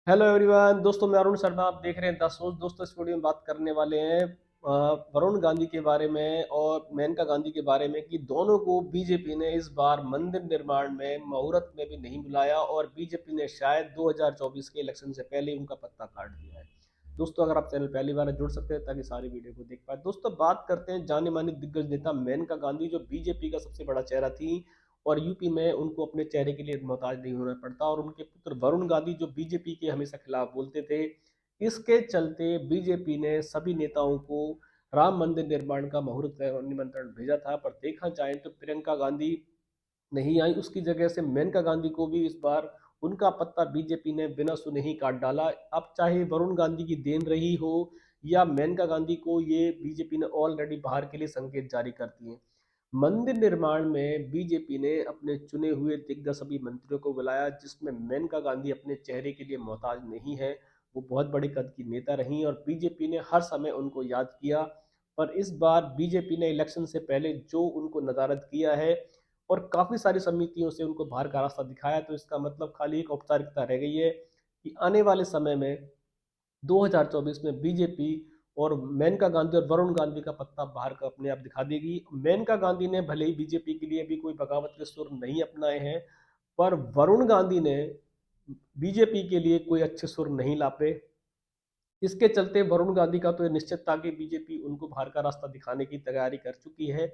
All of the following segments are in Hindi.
Hello everyone. दोस्तों मैं अरुण शर्मा, आप देख रहे हैं द सोच। दोस्तों इस वीडियो में बात करने वाले हैं वरुण गांधी के बारे में और मेनका गांधी के बारे में कि दोनों को बीजेपी ने इस बार मंदिर निर्माण में मुहूर्त में भी नहीं बुलाया और बीजेपी ने शायद 2024 के इलेक्शन से पहले ही उनका पत्ता काट दिया है। दोस्तों अगर आप चैनल पहली बार जुड़ सकते हैं ताकि सारी वीडियो को देख पाए। दोस्तों बात करते हैं जाने माने दिग्गज नेता मेनका गांधी, जो बीजेपी का सबसे बड़ा चेहरा थी और यूपी में उनको अपने चेहरे के लिए मोहताज नहीं होना पड़ता, और उनके पुत्र वरुण गांधी जो बीजेपी के हमेशा खिलाफ बोलते थे। इसके चलते बीजेपी ने सभी नेताओं को राम मंदिर निर्माण का मुहूर्त का निमंत्रण भेजा था, पर देखा जाए तो प्रियंका गांधी नहीं आई। उसकी जगह से मेनका गांधी को भी इस बार उनका पत्ता बीजेपी ने बिना सुने ही काट डाला। अब चाहे वरुण गांधी की देन रही हो या मेनका गांधी को, ये बीजेपी ने ऑलरेडी बाहर के लिए संकेत जारी कर दिए। मंदिर निर्माण में बीजेपी ने अपने चुने हुए दिग्गज सभी मंत्रियों को बुलाया, जिसमें मेनका गांधी अपने चेहरे के लिए मोहताज नहीं है। वो बहुत बड़े कद की नेता रही और बीजेपी ने हर समय उनको याद किया। पर इस बार बीजेपी ने इलेक्शन से पहले जो उनको नदारद किया है और काफी सारी समितियों से उनको बाहर का रास्ता दिखाया, तो इसका मतलब खाली एक औपचारिकता रह गई है कि आने वाले समय में 2024 में बीजेपी और मेनका गांधी और वरुण गांधी का पत्ता बाहर का अपने आप दिखा देगी। मेनका गांधी ने भले ही बीजेपी के लिए भी कोई बगावत के सुर नहीं अपनाए हैं, पर वरुण गांधी ने बीजेपी के लिए कोई अच्छे सुर नहीं लापे। इसके चलते वरुण गांधी का तो ये निश्चित था कि बीजेपी उनको बाहर का रास्ता दिखाने की तैयारी कर चुकी है।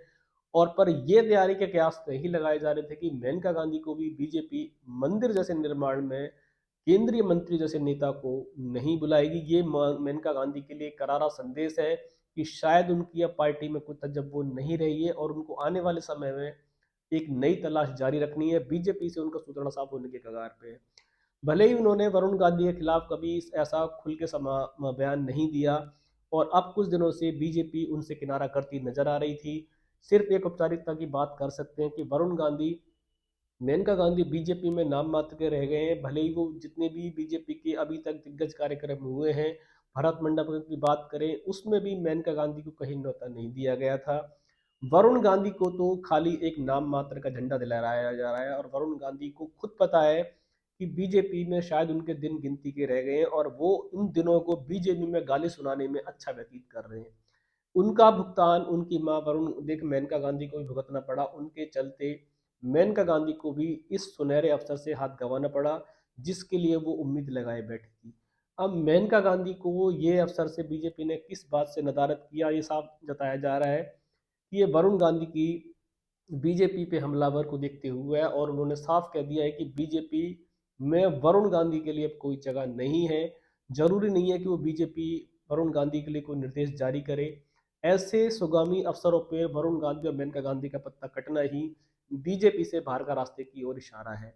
और पर ये तैयारी के कयास नहीं लगाए जा रहे थे कि मेनका गांधी को भी बीजेपी मंदिर जैसे निर्माण में केंद्रीय मंत्री जैसे नेता को नहीं बुलाएगी। ये मेनका गांधी के लिए करारा संदेश है कि शायद उनकी अब पार्टी में कोई तजब्बो नहीं रही है और उनको आने वाले समय में एक नई तलाश जारी रखनी है। बीजेपी से उनका सूत्रना साफ होने के कगार पे है। भले ही उन्होंने वरुण गांधी के खिलाफ कभी ऐसा खुल के बयान नहीं दिया और अब कुछ दिनों से बीजेपी उनसे किनारा करती नजर आ रही थी। सिर्फ एक औपचारिकता की बात कर सकते हैं कि वरुण गांधी, मेनका गांधी बीजेपी में नाम मात्र के रह गए हैं। भले ही वो जितने भी बीजेपी के अभी तक दिग्गज कार्यक्रम हुए हैं, भरत मंडप की बात करें, उसमें भी मेनका गांधी को कहीं न्योता नहीं दिया गया था। वरुण गांधी को तो खाली एक नाम मात्र का झंडा दिलहराया जा रहा है और वरुण गांधी को खुद पता है कि बीजेपी में शायद उनके दिन गिनती के रह गए हैं और वो उन दिनों को बीजेपी में गाली सुनाने में अच्छा व्यतीत कर रहे हैं। उनका भुगतान उनकी मां वरुण देख मेनका गांधी को भी भुगतना पड़ा। उनके चलते मेनका गांधी को भी इस सुनहरे अवसर से हाथ गंवाना पड़ा जिसके लिए वो उम्मीद लगाए बैठी थी। अब मेनका गांधी को ये अवसर से बीजेपी ने किस बात से नदारद किया, ये साफ जताया जा रहा है कि ये वरुण गांधी की बीजेपी पे हमलावर को देखते हुए है और उन्होंने साफ कह दिया है कि बीजेपी में वरुण गांधी के लिए अब कोई जगह नहीं है। जरूरी नहीं है कि वो बीजेपी वरुण गांधी के लिए कोई निर्देश जारी करे। ऐसे सुगामी अवसरों पर वरुण गांधी और मेनका गांधी का पत्ता कटना ही बीजेपी से बाहर का रास्ते की ओर इशारा है।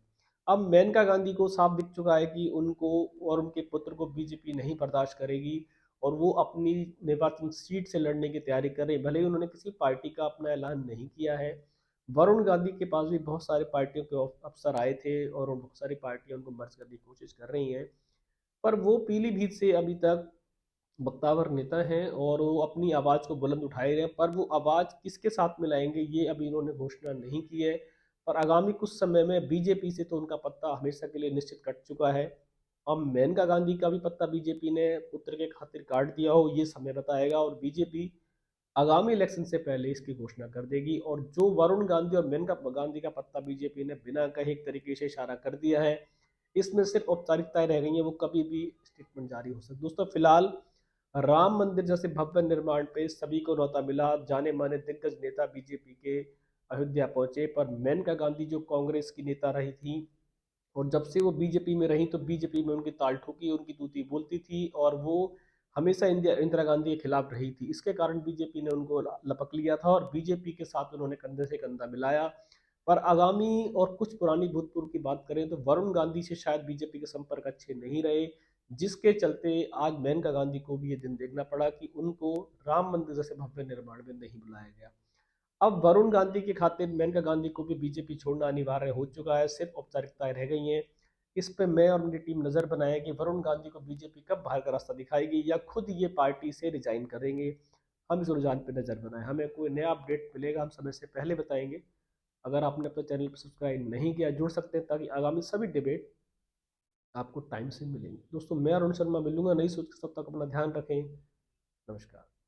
अब मेनका गांधी को साफ दिख चुका है कि उनको और उनके पुत्र को बीजेपी नहीं बर्दाश्त करेगी और वो अपनी निर्वाचन सीट से लड़ने की तैयारी कर रहे हैं। भले ही उन्होंने किसी पार्टी का अपना ऐलान नहीं किया है। वरुण गांधी के पास भी बहुत सारे पार्टियों के अफसर आए थे और बहुत सारी पार्टियां उनको मर्ज करने की कोशिश कर रही हैं, पर वो पीलीभीत से अभी तक बख्तावर नेता हैं और वो अपनी आवाज़ को बुलंद उठाए रहे हैं। पर वो आवाज़ किसके साथ मिलाएंगे ये अभी इन्होंने घोषणा नहीं की है। पर आगामी कुछ समय में बीजेपी से तो उनका पत्ता हमेशा के लिए निश्चित कट चुका है। अब मेनका गांधी का भी पत्ता बीजेपी ने पुत्र के खातिर काट दिया हो, ये समय बताएगा और बीजेपी आगामी इलेक्शन से पहले इसकी घोषणा कर देगी। और जो वरुण गांधी और मेनका गांधी का पत्ता बीजेपी ने बिना कहे एक तरीके से इशारा कर दिया है, इसमें सिर्फ औपचारिकताएं रह गई हैं, वो कभी भी स्टेटमेंट जारी हो सकती है। दोस्तों फिलहाल राम मंदिर जैसे भव्य निर्माण पे सभी को न्योता मिला। जाने माने दिग्गज नेता बीजेपी के अयोध्या पहुंचे, पर मेनका गांधी जो कांग्रेस की नेता रही थी और जब से वो बीजेपी में रही तो बीजेपी में उनकी ताल ठोकी, उनकी तूती बोलती थी और वो हमेशा इंदिरा गांधी के खिलाफ रही थी। इसके कारण बीजेपी ने उनको लपक लिया था और बीजेपी के साथ उन्होंने कंधे से कंधा मिलाया। पर आगामी और कुछ पुरानी भूतपूर्व की बात करें तो वरुण गांधी से शायद बीजेपी के संपर्क अच्छे नहीं रहे, जिसके चलते आज मेनका गांधी को भी ये दिन देखना पड़ा कि उनको राम मंदिर जैसे भव्य निर्माण में नहीं बुलाया गया। अब वरुण गांधी की खातिर मेनका गांधी को भी बीजेपी छोड़ना अनिवार्य हो चुका है, सिर्फ औपचारिकताएं रह गई हैं। इस पे मैं और मेरी टीम नजर बनाए कि वरुण गांधी को बीजेपी कब बाहर का रास्ता दिखाएगी या खुद ये पार्टी से रिजाइन करेंगे। हम इस रुझान पे नजर बनाए, हमें कोई नया अपडेट मिलेगा हम समय से पहले बताएंगे। अगर आपने अपने चैनल पर सब्सक्राइब नहीं किया जुड़ सकते हैं ताकि आगामी सभी डिबेट आपको टाइम से मिलेंगे। दोस्तों मैं अरुण शर्मा मिलूंगा नई सोच के, तब तक अपना ध्यान रखें। नमस्कार।